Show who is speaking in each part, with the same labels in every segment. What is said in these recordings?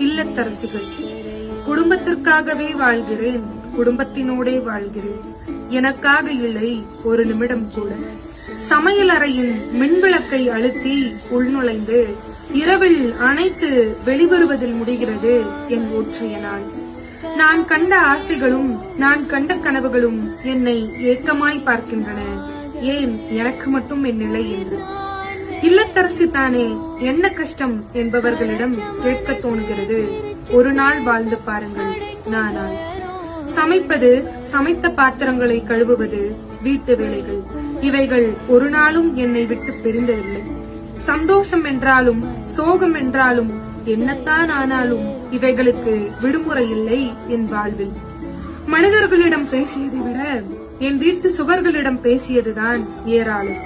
Speaker 1: இல்லத்தரசிகள். குடும்பத்திற்காகவே வாழ்கிறேன், குடும்பத்தினோடே வாழ்கிறேன், எனக்காக இல்லை ஒரு நிமிடம் கூட. சமையல் அறையின் மின்விளக்கை அழுத்தி உள்நுழைந்து இரவில் அணைத்து வெளிவருவதில் முடிகிறது என் ஒற்றைய நாள். நான் கண்ட ஆசைகளும் நான் கண்ட கனவுகளும் என்னை ஏக்கமாய் பார்க்கின்றன. ஏன் எனக்கு மட்டும் என் நிலை என்று. இல்லத்தரசி தானே, என்ன கஷ்டம் என்பவர்களிடம் கேட்க தோணுகிறது. ஒரு நாள் வாழ்ந்து பாருங்கள். நானால் சமைப்பது, சமைத்த பாத்திரங்களை கழுவுவது, வீட்டு வேலைகள், இவைகள் ஒரு நாளும் என்னை விட்டு பிரிந்ததில்லை. சந்தோஷம் என்றாலும் சோகம் என்றாலும் என்னத்தான் ஆனாலும் இவைகளுக்கு விடுமுறை இல்லை என் வாழ்வில். மனிதர்களிடம் பேசியதை விட என் வீட்டு சுவர்களிடம் பேசியதுதான் ஏராளம்.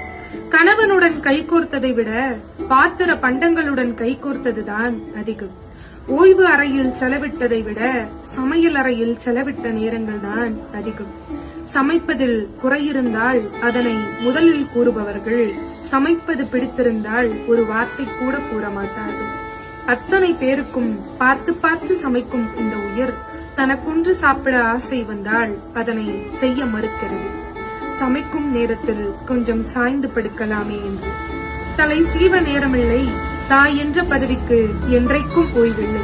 Speaker 1: கணவனுடன் கைகோர்த்ததை விட பாத்திர பண்டங்களுடன் கைகோர்த்ததுதான் அதிகம். ஓய்வு அறையில் செலவிட்டதை விட சமையல் அறையில் செலவிட்ட நேரங்கள் தான் அதிகம். சமைப்பதில் குறையிருந்தால் அதனை முதலில் கூறுபவர்கள், சமைப்பது பிடித்திருந்தால் ஒரு வார்த்தை கூட கூற மாட்டார்கள். அத்தனை பேருக்கும் பார்த்து பார்த்து சமைக்கும் இந்த உயிர் தனக்கொன்று சாப்பிட ஆசை வந்தால் அதனை செய்ய மறுக்கிறது. சமைக்கும் நேரத்தில் கொஞ்சம் சாய்ந்து படுக்கலாமே என்று. தலை சீவ நேரமில்லை, தாய் என்ற பதவிக்கு என்றைக்கும் ஓய்வில்லை.